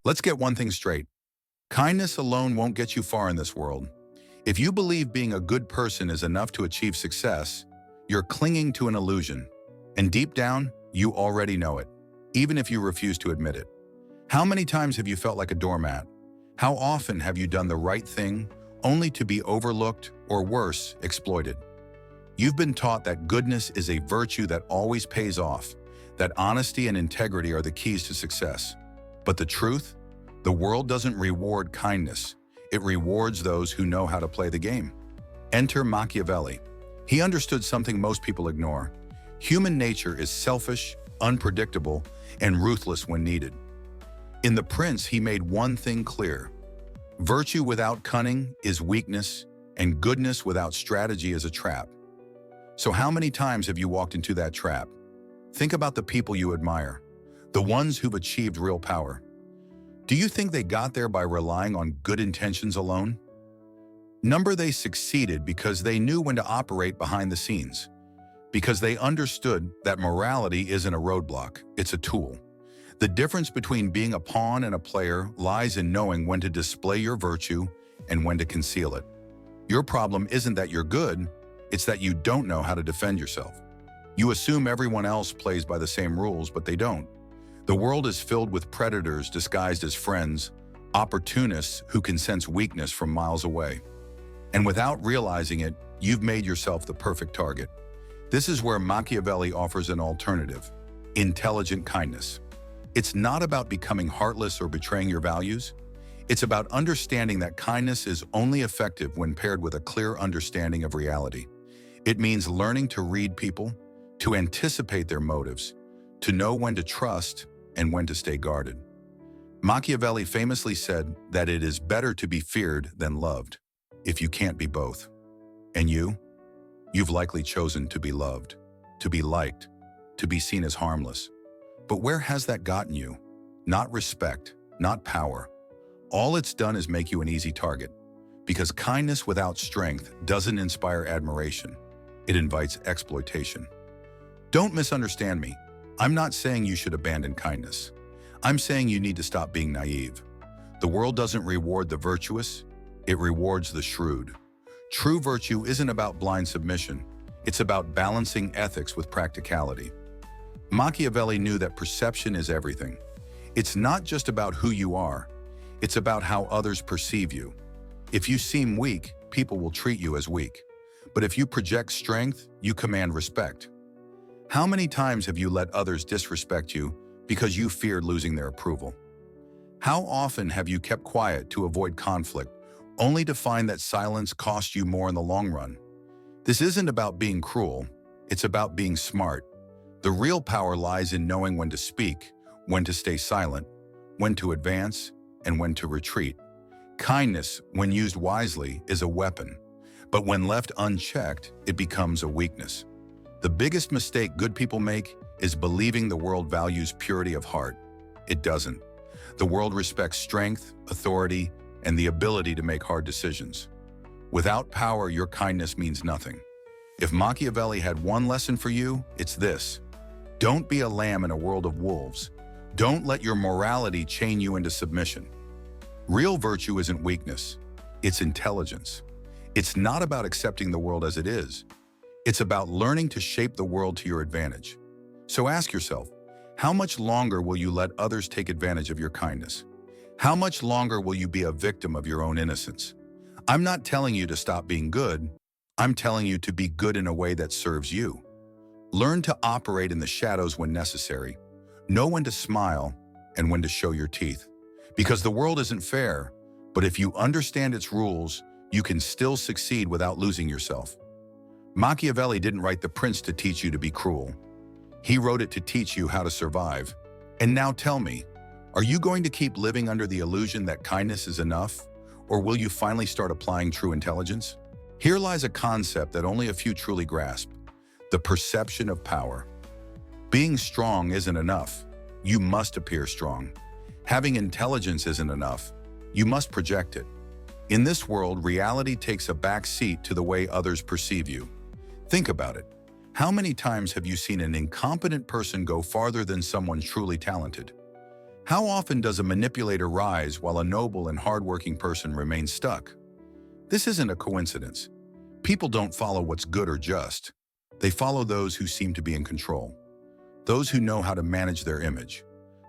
Let's get one thing straight. Kindness alone won't get you far in this world. If you believe being a good person is enough to achieve success, you're clinging to an illusion. And deep down, you already know it, even if you refuse to admit it. How many times have you felt like a doormat? How often have you done the right thing only to be overlooked or worse, exploited? You've been taught that goodness is a virtue that always pays off, that honesty and integrity are the keys to success. But the truth? The world doesn't reward kindness. It rewards those who know how to play the game. Enter Machiavelli. He understood something most people ignore. Human nature is selfish, unpredictable, and ruthless when needed. In The Prince, he made one thing clear. Virtue without cunning is weakness, and goodness without strategy is a trap. So how many times have you walked into that trap? Think about the people you admire, the ones who've achieved real power. Do you think they got there by relying on good intentions alone? They succeeded because they knew when to operate behind the scenes, because they understood that morality isn't a roadblock, it's a tool. The difference between being a pawn and a player lies in knowing when to display your virtue and when to conceal it. Your problem isn't that you're good, it's that you don't know how to defend yourself. You assume everyone else plays by the same rules, but they don't. The world is filled with predators disguised as friends, opportunists who can sense weakness from miles away. And without realizing it, you've made yourself the perfect target. This is where Machiavelli offers an alternative: intelligent kindness. It's not about becoming heartless or betraying your values. It's about understanding that kindness is only effective when paired with a clear understanding of reality. It means learning to read people, to anticipate their motives, to know when to trust and when to stay guarded. Machiavelli famously said that it is better to be feared than loved, if you can't be both. And you've likely chosen to be loved, to be liked, to be seen as harmless. But where has that gotten you? Not respect, not power. All it's done is make you an easy target, because kindness without strength doesn't inspire admiration. It invites exploitation. Don't misunderstand me. I'm not saying you should abandon kindness. I'm saying you need to stop being naive. The world doesn't reward the virtuous, it rewards the shrewd. True virtue isn't about blind submission. It's about balancing ethics with practicality. Machiavelli knew that perception is everything. It's not just about who you are, it's about how others perceive you. If you seem weak, people will treat you as weak. But if you project strength, you command respect. How many times have you let others disrespect you because you feared losing their approval? How often have you kept quiet to avoid conflict, only to find that silence cost you more in the long run? This isn't about being cruel, it's about being smart. The real power lies in knowing when to speak, when to stay silent, when to advance, and when to retreat. Kindness, when used wisely, is a weapon, but when left unchecked, it becomes a weakness. The biggest mistake good people make is believing the world values purity of heart. It doesn't. The world respects strength, authority, and the ability to make hard decisions. Without power, your kindness means nothing. If Machiavelli had one lesson for you, it's this: don't be a lamb in a world of wolves. Don't let your morality chain you into submission. Real virtue isn't weakness, it's intelligence. It's not about accepting the world as it is. It's about learning to shape the world to your advantage. So ask yourself, how much longer will you let others take advantage of your kindness? How much longer will you be a victim of your own innocence? I'm not telling you to stop being good. I'm telling you to be good in a way that serves you. Learn to operate in the shadows when necessary. Know when to smile and when to show your teeth. Because the world isn't fair, but if you understand its rules, you can still succeed without losing yourself. Machiavelli didn't write The Prince to teach you to be cruel. He wrote it to teach you how to survive. And now tell me, are you going to keep living under the illusion that kindness is enough? Or will you finally start applying true intelligence? Here lies a concept that only a few truly grasp: the perception of power. Being strong isn't enough. You must appear strong. Having intelligence isn't enough. You must project it. In this world, reality takes a back seat to the way others perceive you. Think about it. How many times have you seen an incompetent person go farther than someone truly talented? How often does a manipulator rise while a noble and hardworking person remains stuck? This isn't a coincidence. People don't follow what's good or just. They follow those who seem to be in control. Those who know how to manage their image.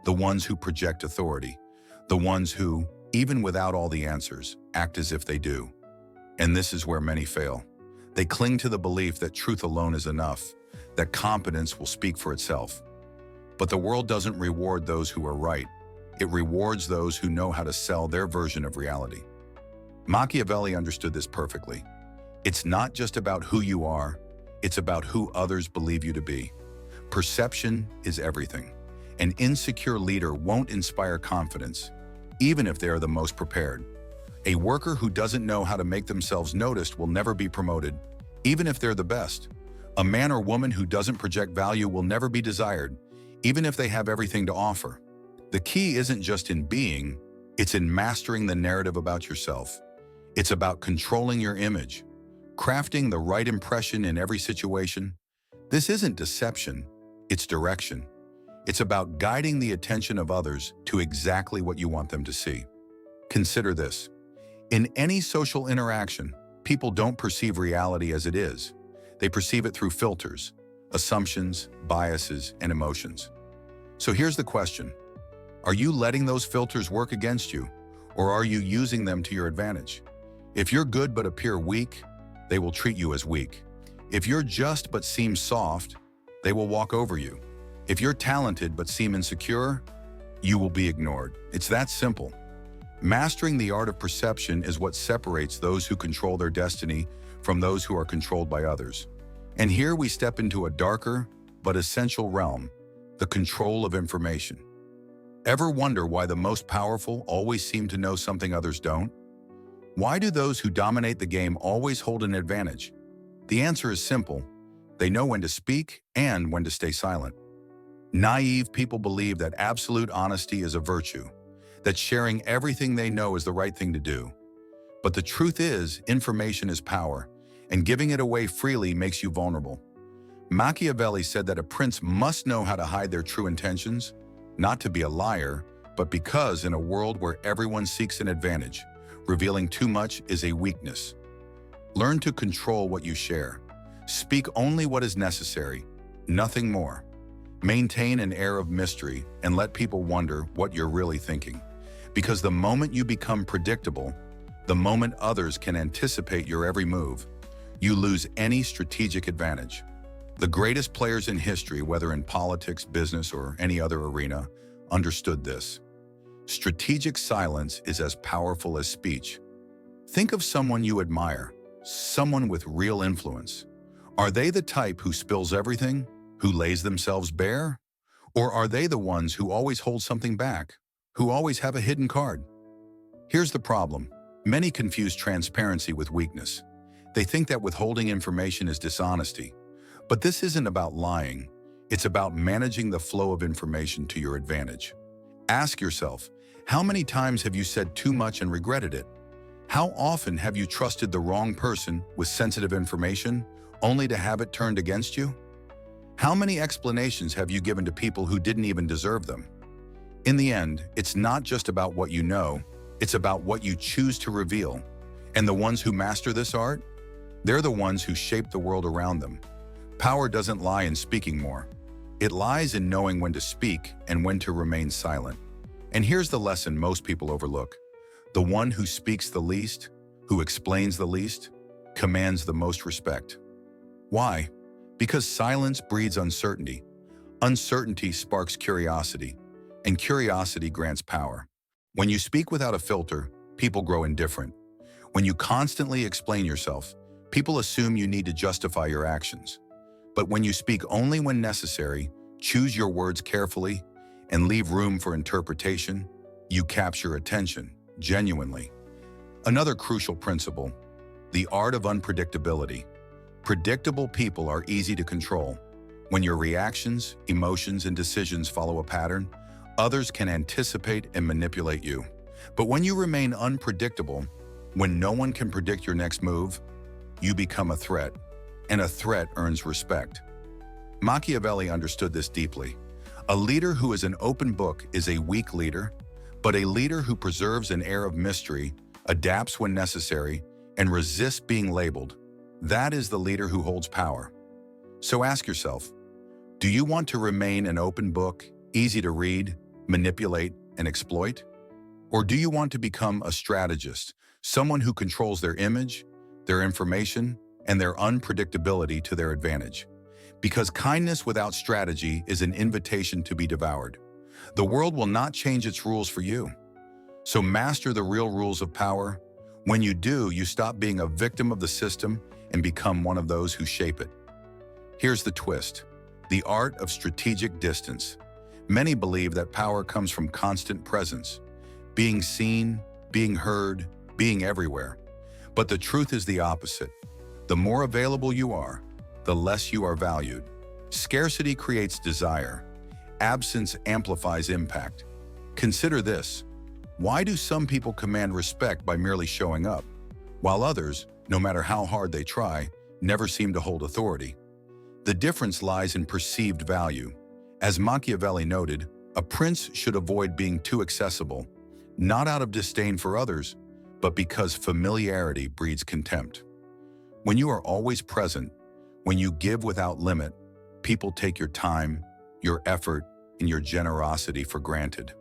The ones who project authority. The ones who, even without all the answers, act as if they do. And this is where many fail. They cling to the belief that truth alone is enough, that competence will speak for itself. But the world doesn't reward those who are right. It rewards those who know how to sell their version of reality. Machiavelli understood this perfectly. It's not just about who you are, it's about who others believe you to be. Perception is everything. An insecure leader won't inspire confidence, even if they are the most prepared. A worker who doesn't know how to make themselves noticed will never be promoted, even if they're the best. A man or woman who doesn't project value will never be desired, even if they have everything to offer. The key isn't just in being, it's in mastering the narrative about yourself. It's about controlling your image, crafting the right impression in every situation. This isn't deception, it's direction. It's about guiding the attention of others to exactly what you want them to see. Consider this. In any social interaction, people don't perceive reality as it is. They perceive it through filters, assumptions, biases, and emotions. So here's the question. Are you letting those filters work against you, or are you using them to your advantage? If you're good but appear weak, they will treat you as weak. If you're just but seem soft, they will walk over you. If you're talented but seem insecure, you will be ignored. It's that simple. Mastering the art of perception is what separates those who control their destiny from those who are controlled by others. And here we step into a darker but essential realm, the control of information. Ever wonder why the most powerful always seem to know something others don't? Why do those who dominate the game always hold an advantage? The answer is simple. They know when to speak and when to stay silent. Naive people believe that absolute honesty is a virtue, that sharing everything they know is the right thing to do. But the truth is, information is power, and giving it away freely makes you vulnerable. Machiavelli said that a prince must know how to hide their true intentions, not to be a liar, but because in a world where everyone seeks an advantage, revealing too much is a weakness. Learn to control what you share. Speak only what is necessary, nothing more. Maintain an air of mystery and let people wonder what you're really thinking. Because the moment you become predictable, the moment others can anticipate your every move, you lose any strategic advantage. The greatest players in history, whether in politics, business, or any other arena, understood this. Strategic silence is as powerful as speech. Think of someone you admire, someone with real influence. Are they the type who spills everything, who lays themselves bare? Or are they the ones who always hold something back, who always have a hidden card? Here's the problem. Many confuse transparency with weakness. They think that withholding information is dishonesty. But this isn't about lying. It's about managing the flow of information to your advantage. Ask yourself, how many times have you said too much and regretted it? How often have you trusted the wrong person with sensitive information, only to have it turned against you? How many explanations have you given to people who didn't even deserve them? In the end, it's not just about what you know, it's about what you choose to reveal. And the ones who master this art, they're the ones who shape the world around them. Power doesn't lie in speaking more. It lies in knowing when to speak and when to remain silent. And here's the lesson most people overlook. The one who speaks the least, who explains the least, commands the most respect. Why? Because silence breeds uncertainty. Uncertainty sparks curiosity, and curiosity grants power. When you speak without a filter, people grow indifferent. When you constantly explain yourself, people assume you need to justify your actions. But when you speak only when necessary, choose your words carefully, and leave room for interpretation, you capture attention, genuinely. Another crucial principle, the art of unpredictability. Predictable people are easy to control. When your reactions, emotions, and decisions follow a pattern, others can anticipate and manipulate you. But when you remain unpredictable, when no one can predict your next move, you become a threat, and a threat earns respect. Machiavelli understood this deeply. A leader who is an open book is a weak leader, but a leader who preserves an air of mystery, adapts when necessary, and resists being labeled, that is the leader who holds power. So ask yourself, do you want to remain an open book, easy to read, manipulate, and exploit? Or do you want to become a strategist, someone who controls their image, their information, and their unpredictability to their advantage? Because kindness without strategy is an invitation to be devoured. The world will not change its rules for you. So master the real rules of power. When you do, you stop being a victim of the system and become one of those who shape it. Here's the twist: the art of strategic distance. Many believe that power comes from constant presence, being seen, being heard, being everywhere. But the truth is the opposite. The more available you are, the less you are valued. Scarcity creates desire. Absence amplifies impact. Consider this. Why do some people command respect by merely showing up, while others, no matter how hard they try, never seem to hold authority? The difference lies in perceived value. As Machiavelli noted, a prince should avoid being too accessible, not out of disdain for others, but because familiarity breeds contempt. When you are always present, when you give without limit, people take your time, your effort, and your generosity for granted.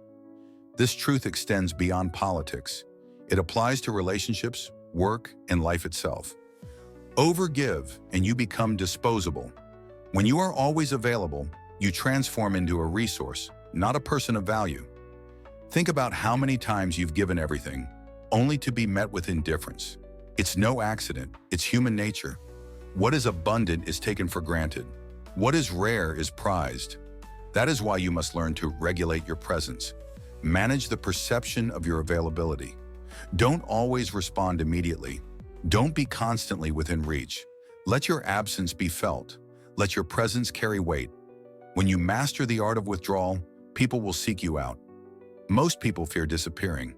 This truth extends beyond politics. It applies to relationships, work, and life itself. Overgive, and you become disposable. When you are always available, you transform into a resource, not a person of value. Think about how many times you've given everything, only to be met with indifference. It's no accident, it's human nature. What is abundant is taken for granted. What is rare is prized. That is why you must learn to regulate your presence. Manage the perception of your availability. Don't always respond immediately. Don't be constantly within reach. Let your absence be felt. Let your presence carry weight. When you master the art of withdrawal, people will seek you out. Most people fear disappearing.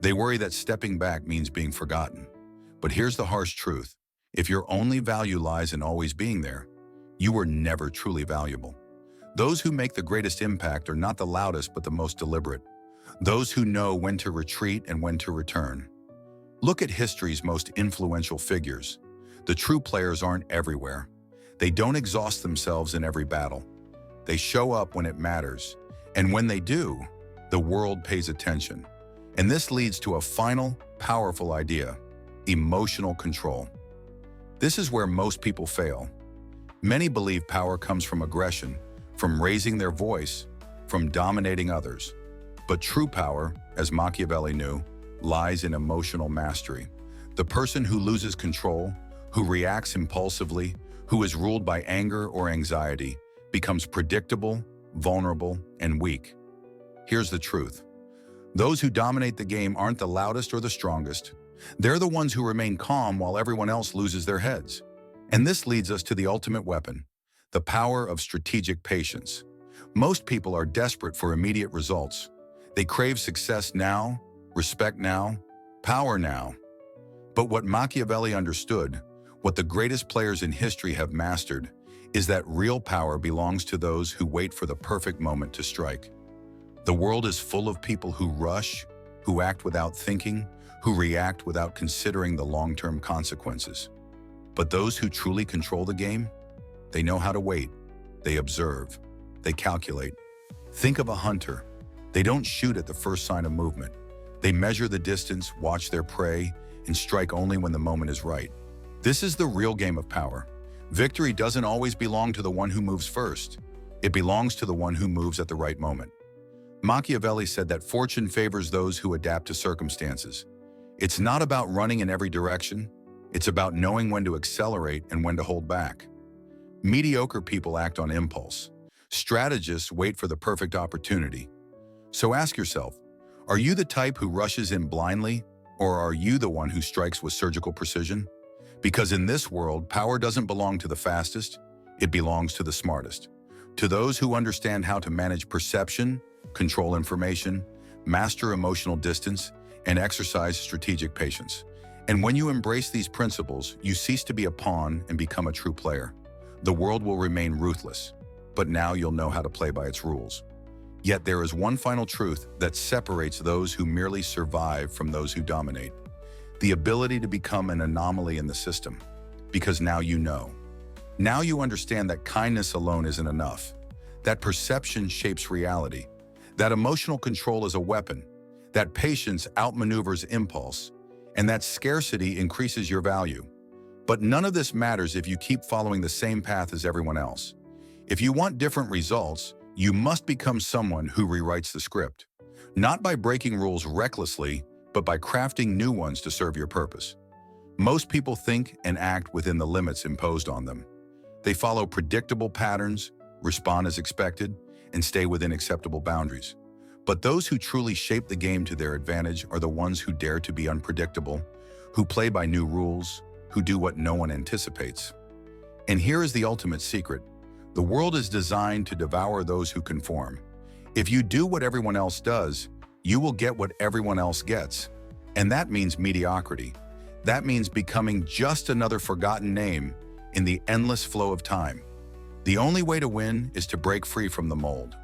They worry that stepping back means being forgotten. But here's the harsh truth. If your only value lies in always being there, you were never truly valuable. Those who make the greatest impact are not the loudest but the most deliberate. Those who know when to retreat and when to return. Look at history's most influential figures. The true players aren't everywhere. They don't exhaust themselves in every battle. They show up when it matters. And when they do, the world pays attention. And this leads to a final, powerful idea: emotional control. This is where most people fail. Many believe power comes from aggression, from raising their voice, from dominating others. But true power, as Machiavelli knew, lies in emotional mastery. The person who loses control, who reacts impulsively, who is ruled by anger or anxiety, becomes predictable, vulnerable, and weak. Here's the truth. Those who dominate the game aren't the loudest or the strongest. They're the ones who remain calm while everyone else loses their heads. And this leads us to the ultimate weapon, the power of strategic patience. Most people are desperate for immediate results. They crave success now, respect now, power now. But what Machiavelli understood, what the greatest players in history have mastered, is that real power belongs to those who wait for the perfect moment to strike. The world is full of people who rush, who act without thinking, who react without considering the long-term consequences. But those who truly control the game, they know how to wait. They observe. They calculate. Think of a hunter. They don't shoot at the first sign of movement. They measure the distance, watch their prey, and strike only when the moment is right. This is the real game of power. Victory doesn't always belong to the one who moves first. It belongs to the one who moves at the right moment. Machiavelli said that fortune favors those who adapt to circumstances. It's not about running in every direction. It's about knowing when to accelerate and when to hold back. Mediocre people act on impulse. Strategists wait for the perfect opportunity. So ask yourself, are you the type who rushes in blindly, or are you the one who strikes with surgical precision? Because in this world, power doesn't belong to the fastest, it belongs to the smartest. To those who understand how to manage perception, control information, master emotional distance, and exercise strategic patience. And when you embrace these principles, you cease to be a pawn and become a true player. The world will remain ruthless, but now you'll know how to play by its rules. Yet there is one final truth that separates those who merely survive from those who dominate. The ability to become an anomaly in the system. Because now you know. Now you understand that kindness alone isn't enough. That perception shapes reality. That emotional control is a weapon. That patience outmaneuvers impulse. And that scarcity increases your value. But none of this matters if you keep following the same path as everyone else. If you want different results, you must become someone who rewrites the script. Not by breaking rules recklessly, but by crafting new ones to serve your purpose. Most people think and act within the limits imposed on them. They follow predictable patterns, respond as expected, and stay within acceptable boundaries. But those who truly shape the game to their advantage are the ones who dare to be unpredictable, who play by new rules, who do what no one anticipates. And here is the ultimate secret. The world is designed to devour those who conform. If you do what everyone else does, you will get what everyone else gets. And that means mediocrity. That means becoming just another forgotten name in the endless flow of time. The only way to win is to break free from the mold.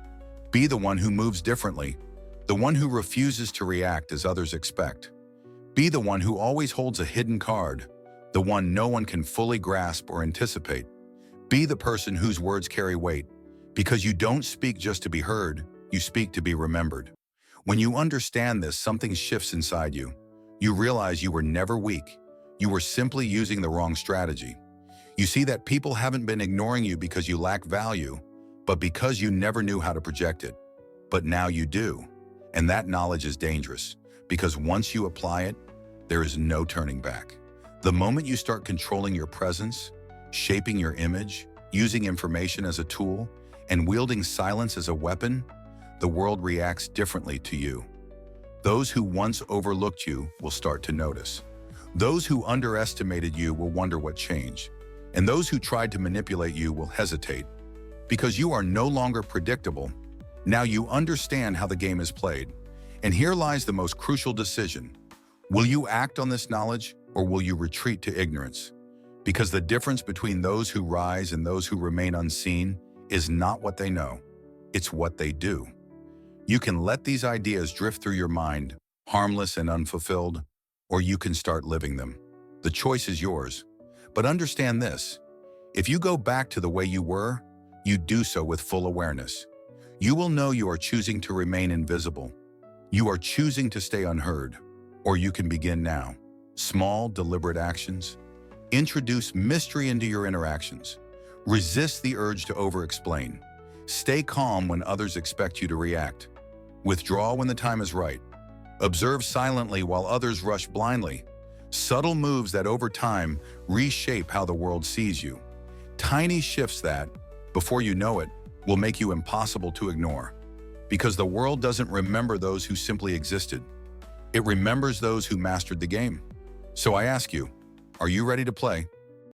Be the one who moves differently, the one who refuses to react as others expect. Be the one who always holds a hidden card, the one no one can fully grasp or anticipate. Be the person whose words carry weight, because you don't speak just to be heard, you speak to be remembered. When you understand this, something shifts inside you. You realize you were never weak. You were simply using the wrong strategy. You see that people haven't been ignoring you because you lack value, but because you never knew how to project it. But now you do. And that knowledge is dangerous, because once you apply it, there is no turning back. The moment you start controlling your presence, shaping your image, using information as a tool, and wielding silence as a weapon, the world reacts differently to you. Those who once overlooked you will start to notice. Those who underestimated you will wonder what changed. And those who tried to manipulate you will hesitate. Because you are no longer predictable. Now you understand how the game is played. And here lies the most crucial decision. Will you act on this knowledge, or will you retreat to ignorance? Because the difference between those who rise and those who remain unseen is not what they know, it's what they do. You can let these ideas drift through your mind, harmless and unfulfilled, or you can start living them. The choice is yours. But understand this, if you go back to the way you were, you do so with full awareness. You will know you are choosing to remain invisible. You are choosing to stay unheard. Or you can begin now. Small, deliberate actions. Introduce mystery into your interactions. Resist the urge to over-explain. Stay calm when others expect you to react. Withdraw when the time is right. Observe silently while others rush blindly. Subtle moves that over time reshape how the world sees you. Tiny shifts that, before you know it, will make you impossible to ignore. Because the world doesn't remember those who simply existed. It remembers those who mastered the game. So I ask you, are you ready to play?